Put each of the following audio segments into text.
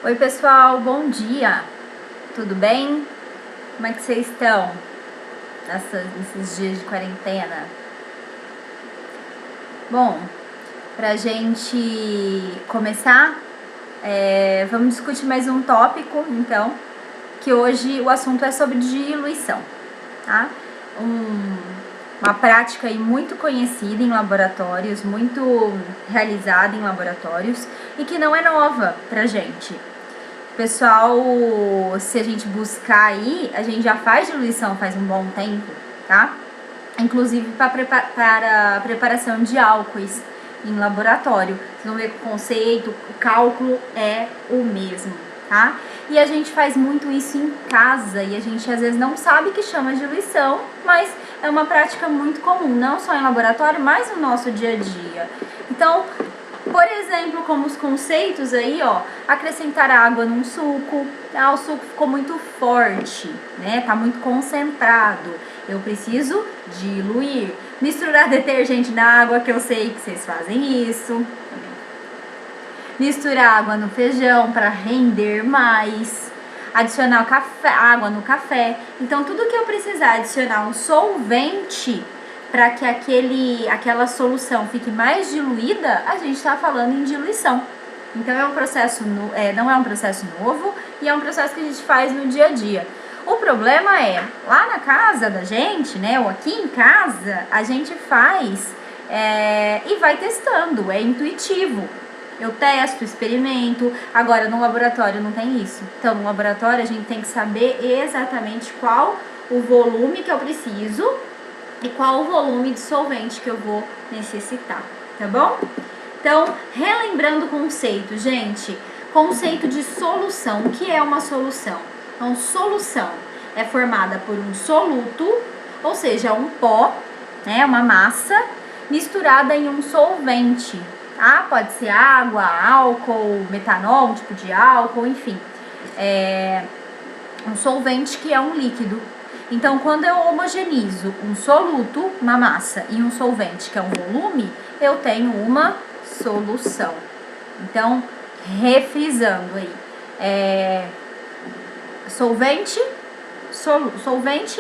Oi pessoal, bom dia, tudo bem? Como é que vocês estão nesses dias de quarentena? Bom, pra gente começar, vamos discutir mais um tópico, então, que hoje o assunto é sobre diluição, tá? Uma prática aí muito conhecida em laboratórios, muito realizada em laboratórios e que não é nova pra gente. Pessoal, se a gente buscar aí, a gente já faz diluição faz um bom tempo, tá? Inclusive para preparação de álcoois em laboratório. Vocês vão ver que o conceito, o cálculo é o mesmo, tá? E a gente faz muito isso em casa e a gente às vezes não sabe que chama diluição, mas é uma prática muito comum, não só em laboratório, mas no nosso dia a dia. Então, por exemplo, como os conceitos aí, ó, acrescentar água num suco, o suco ficou muito forte, né, tá muito concentrado, eu preciso diluir. Misturar detergente na água, que eu sei que vocês fazem isso. Misturar água no feijão para render mais. Adicionar água no café. Então, tudo que eu precisar adicionar um solvente para que aquela solução fique mais diluída, a gente está falando em diluição. Então é um processo, não é um processo novo e é um processo que a gente faz no dia a dia. O problema é, lá na casa da gente, né, ou aqui em casa, a gente faz e vai testando, é intuitivo. Eu testo, experimento. Agora, no laboratório não tem isso. Então, no laboratório a gente tem que saber exatamente qual o volume que eu preciso e qual o volume de solvente que eu vou necessitar, tá bom? Então, relembrando o conceito, gente, conceito de solução. O que é uma solução? Então, solução é formada por um soluto, ou seja, um pó, né, uma massa, misturada em um solvente, tá? Pode ser água, álcool, metanol, um tipo de álcool, enfim. Um solvente que é um líquido. Então, quando eu homogenizo um soluto, uma massa, e um solvente, que é um volume, eu tenho uma solução. Então, refrisando aí, solvente,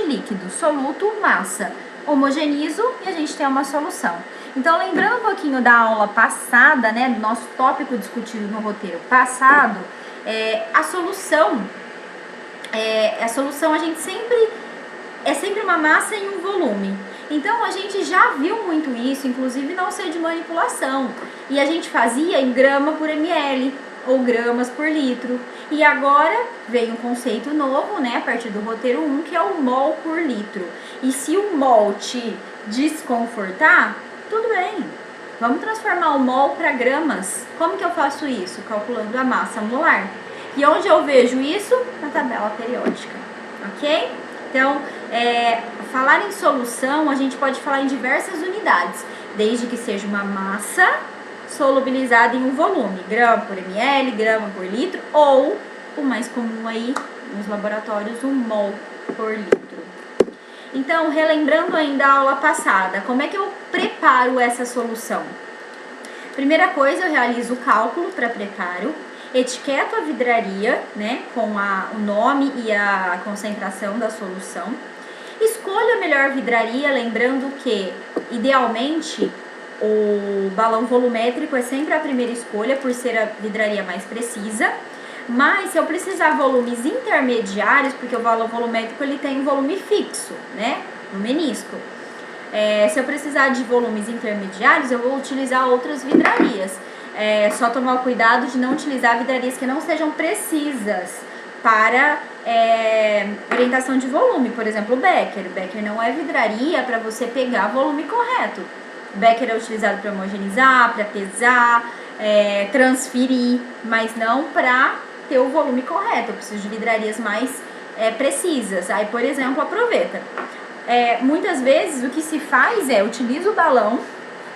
líquido, soluto, massa. Homogenizo e a gente tem uma solução. Então, lembrando um pouquinho da aula passada, né, do nosso tópico discutido no roteiro passado, a solução a gente sempre uma massa em um volume. Então, a gente já viu muito isso, inclusive não ser de manipulação. E a gente fazia em grama por ml ou gramas por litro. E agora veio um conceito novo, né, a partir do roteiro 1, que é o mol por litro. E se o mol te desconfortar, tudo bem. Vamos transformar o mol para gramas. Como que eu faço isso? Calculando a massa molar. E onde eu vejo isso? Na tabela periódica, ok? Então, falar em solução, a gente pode falar em diversas unidades, desde que seja uma massa solubilizada em um volume, grama por ml, grama por litro, ou o mais comum aí nos laboratórios, um mol por litro. Então, relembrando ainda a aula passada, como é que eu preparo essa solução? Primeira coisa, eu realizo o cálculo para preparo, etiqueto a vidraria, né, com o nome e a concentração da solução. Escolha a melhor vidraria, lembrando que, idealmente, o balão volumétrico é sempre a primeira escolha, por ser a vidraria mais precisa. Mas, se eu precisar volumes intermediários, porque o balão volumétrico ele tem um volume fixo, né, no menisco. Se eu precisar de volumes intermediários, eu vou utilizar outras vidrarias. Só tomar o cuidado de não utilizar vidrarias que não sejam precisas para orientação de volume. Por exemplo, o Becker. O Becker não é vidraria para você pegar volume correto. O Becker é utilizado para homogeneizar, para pesar, transferir, mas não para ter o volume correto. Eu preciso de vidrarias mais precisas. Aí, por exemplo, aproveita. Muitas vezes o que se faz utiliza o balão,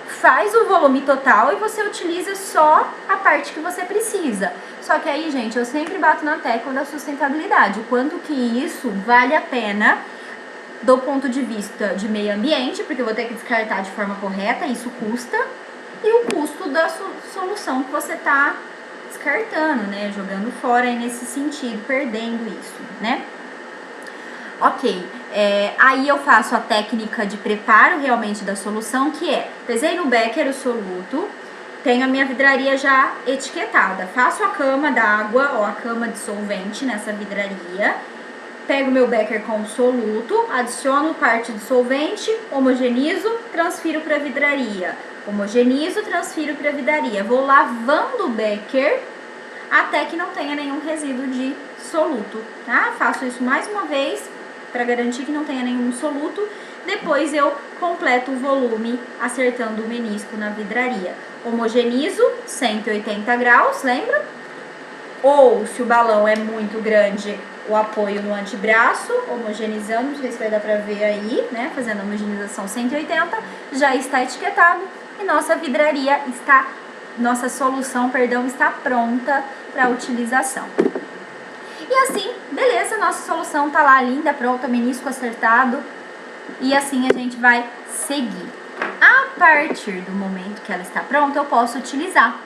faz o volume total e você utiliza só a parte que você precisa. Só que aí, gente, eu sempre bato na tecla da sustentabilidade. O quanto que isso vale a pena do ponto de vista de meio ambiente, porque eu vou ter que descartar de forma correta, isso custa. E o custo da solução que você está descartando, né? Jogando fora aí nesse sentido, perdendo isso, né? Ok, aí eu faço a técnica de preparo realmente da solução, que é, pesei no becker o soluto, tenho a minha vidraria já etiquetada, faço a cama d'água ou a cama de solvente nessa vidraria, pego meu becker com o soluto, adiciono parte de solvente, homogenizo, transfiro para a vidraria, homogenizo, transfiro para a vidraria, vou lavando o becker até que não tenha nenhum resíduo de soluto, tá? Faço isso mais uma vez para garantir que não tenha nenhum soluto. Depois eu completo o volume acertando o menisco na vidraria. Homogenizo 180 graus, lembra? Ou se o balão é muito grande, o apoio no antebraço, homogeneizando, não sei se vai dar para ver aí, né? Fazendo a homogenização 180, já está etiquetado e nossa vidraria está, nossa solução, perdão, está pronta para utilização. E assim, beleza, nossa solução tá lá linda, pronta, menisco acertado. E assim a gente vai seguir. A partir do momento que ela está pronta, eu posso utilizar.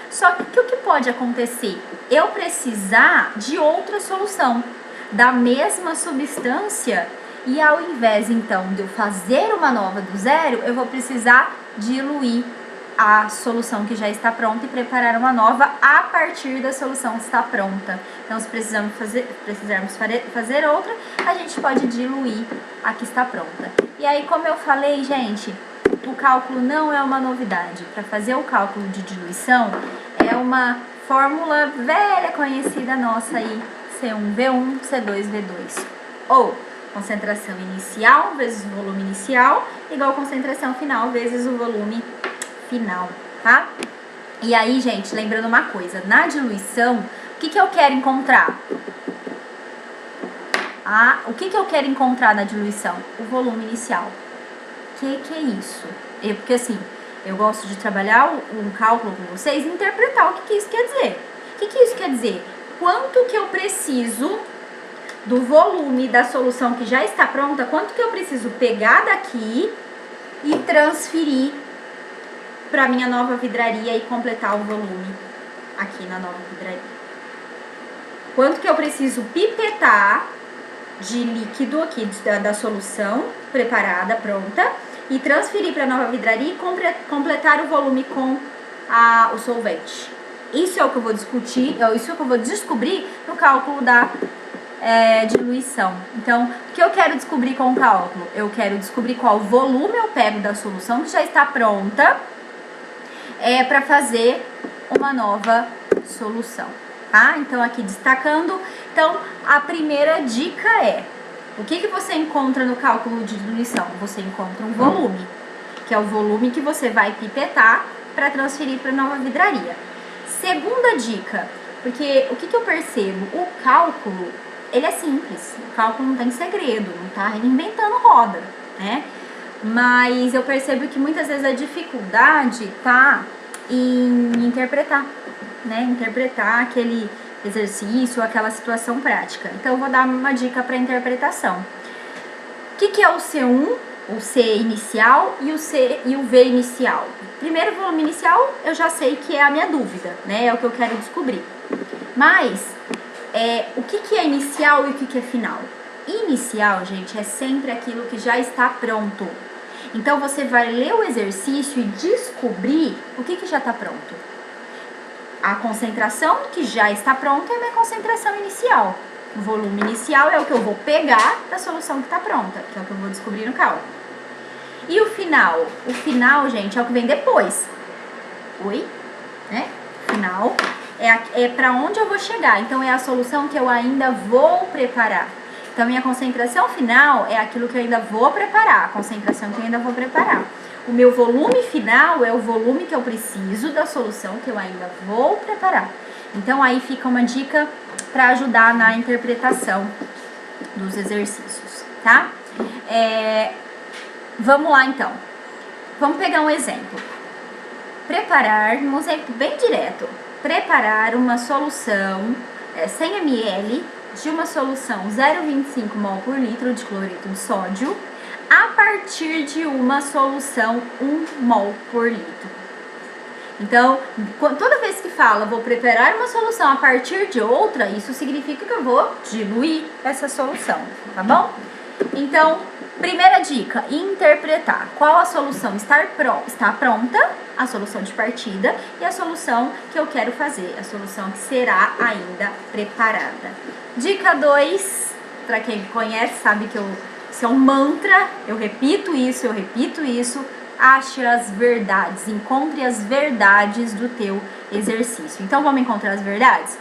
Só que o que pode acontecer? Eu precisar de outra solução, da mesma substância, e ao invés então de eu fazer uma nova do zero, eu vou precisar diluir a solução que já está pronta e preparar uma nova a partir da solução que está pronta. Então, se precisarmos fazer outra, a gente pode diluir a que está pronta. E aí, como eu falei, gente, o cálculo não é uma novidade. Para fazer o cálculo de diluição, é uma fórmula velha conhecida nossa aí, C1V1, C2V2. Ou concentração inicial vezes o volume inicial, igual concentração final vezes o volume final, tá? E aí, gente, lembrando uma coisa, na diluição, o que eu quero encontrar? O que eu quero encontrar na diluição? O volume inicial. Que é isso? Porque assim, eu gosto de trabalhar um cálculo com vocês e interpretar o que isso quer dizer. O que isso quer dizer? Quanto que eu preciso do volume da solução que já está pronta, quanto que eu preciso pegar daqui e transferir para minha nova vidraria e completar o volume aqui na nova vidraria. Quanto que eu preciso pipetar de líquido aqui da solução preparada, pronta, e transferir para a nova vidraria e completar o volume com o solvente. Isso é o que eu vou discutir, isso é o que eu vou descobrir no cálculo da diluição. Então, o que eu quero descobrir com o cálculo? Eu quero descobrir qual volume eu pego da solução que já está pronta para fazer uma nova solução, tá? Então, aqui destacando, então, a primeira dica é, o que você encontra no cálculo de diluição? Você encontra um volume, que é o volume que você vai pipetar para transferir para a nova vidraria. Segunda dica, porque o que eu percebo? O cálculo, ele é simples, o cálculo não tem segredo, não tá inventando roda, né? Mas eu percebo que muitas vezes a dificuldade tá em interpretar, né? Interpretar aquele exercício, aquela situação prática. Então, eu vou dar uma dica para interpretação. O que é o C1, o C inicial e o V inicial? Primeiro, o volume inicial, eu já sei que é a minha dúvida, né? É o que eu quero descobrir. Mas, o que é inicial e o que é final? Inicial, gente, é sempre aquilo que já está pronto. Então, você vai ler o exercício e descobrir o que já está pronto. A concentração que já está pronta é a minha concentração inicial. O volume inicial é o que eu vou pegar da solução que está pronta, que é o que eu vou descobrir no cálculo. E o final? O final, gente, é o que vem depois. Né? Final é para onde eu vou chegar. Então, é a solução que eu ainda vou preparar. Então, minha concentração final é aquilo que eu ainda vou preparar, a concentração que eu ainda vou preparar. O meu volume final é o volume que eu preciso da solução que eu ainda vou preparar. Então, aí fica uma dica para ajudar na interpretação dos exercícios, tá? Vamos lá, então. Vamos pegar um exemplo. Um exemplo bem direto. Preparar uma solução 100 ml de uma solução 0,25 mol por litro de cloreto de sódio a partir de uma solução 1 mol por litro. Então, toda vez que fala vou preparar uma solução a partir de outra, isso significa que eu vou diluir essa solução, tá bom? Então, primeira dica, interpretar qual a solução está pronta, a solução de partida, e a solução que eu quero fazer, a solução que será ainda preparada. Dica 2, para quem me conhece sabe que isso é um mantra, eu repito isso, ache as verdades, encontre as verdades do teu exercício. Então, vamos encontrar as verdades?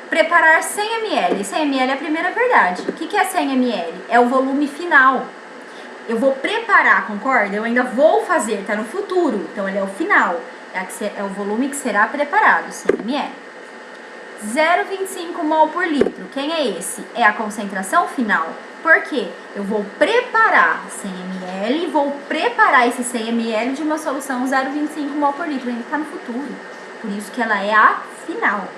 Preparar 100 ml. 100 ml é a primeira verdade. O que é 100 ml? É o volume final. Eu vou preparar, concorda? Eu ainda vou fazer, tá no futuro. Então, ele é o final. É o volume que será preparado, 100 ml. 0,25 mol por litro. Quem é esse? É a concentração final. Por quê? Eu vou preparar 100 ml e vou preparar esse 100 ml de uma solução 0,25 mol por litro. Ainda está no futuro. Por isso que ela é a final.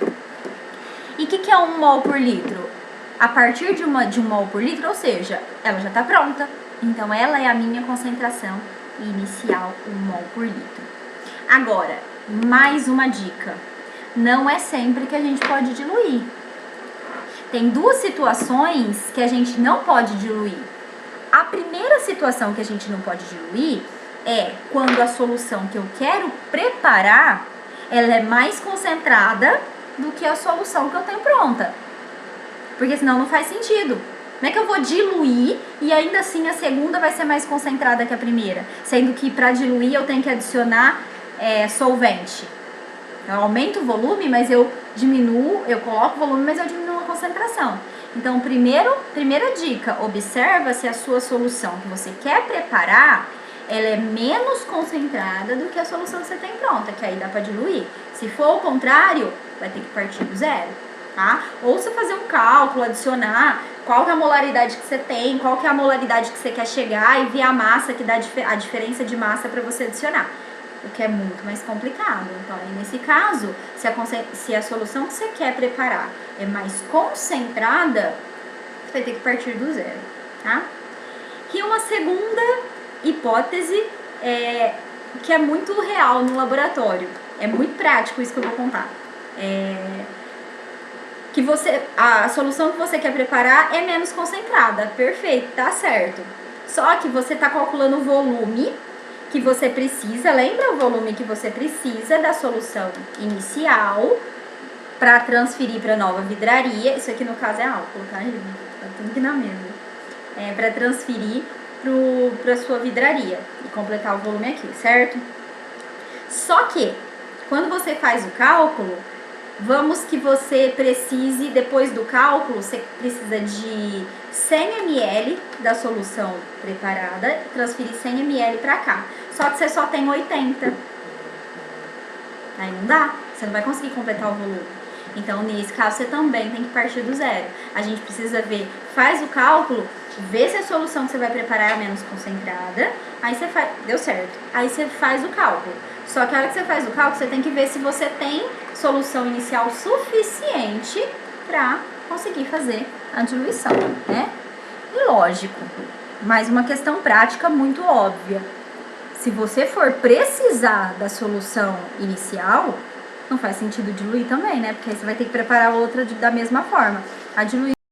E o que é 1 mol por litro? A partir de um mol por litro, ou seja, ela já está pronta. Então, ela é a minha concentração inicial, 1 mol por litro. Agora, mais uma dica. Não é sempre que a gente pode diluir. Tem duas situações que a gente não pode diluir. A primeira situação que a gente não pode diluir é quando a solução que eu quero preparar, ela é mais concentrada do que a solução que eu tenho pronta. Porque senão não faz sentido. Como é que eu vou diluir e ainda assim a segunda vai ser mais concentrada que a primeira? Sendo que para diluir eu tenho que adicionar solvente. Eu aumento o volume, mas eu diminuo, eu coloco o volume, mas eu diminuo a concentração. Então, primeira dica, observa se a sua solução que você quer preparar, ela é menos concentrada do que a solução que você tem pronta, que aí dá para diluir. Se for o contrário, vai ter que partir do zero, tá? Ou você fazer um cálculo, adicionar qual que é a molaridade que você tem, qual que é a molaridade que você quer chegar e ver a massa que dá a diferença de massa para você adicionar. O que é muito mais complicado. Então, aí, nesse caso, se a solução que você quer preparar é mais concentrada, você vai ter que partir do zero, tá? E uma segunda hipótese que é muito real no laboratório. É muito prático isso que eu vou contar. Que a solução que você quer preparar é menos concentrada. Perfeito, tá certo. Só que você está calculando o volume que você precisa, lembra o volume que você precisa da solução inicial para transferir para a nova vidraria. Isso aqui no caso é álcool, tá, gente? Tá tudo aqui na mesa. Para transferir para sua vidraria e completar o volume aqui, certo? Só que, quando você faz o cálculo, vamos que você precise, depois do cálculo, você precisa de 100 ml da solução preparada, transferir 100 ml para cá. Só que você só tem 80. Aí não dá, você não vai conseguir completar o volume. Então, nesse caso, você também tem que partir do zero. A gente precisa ver, faz o cálculo, vê se a solução que você vai preparar é menos concentrada, aí você faz, deu certo. Aí você faz o cálculo. Só que a hora que você faz o cálculo, você tem que ver se você tem solução inicial suficiente para conseguir fazer a diluição, né? E lógico, mais uma questão prática muito óbvia. Se você for precisar da solução inicial, não faz sentido diluir também, né? Porque aí você vai ter que preparar outra da mesma forma. A diluição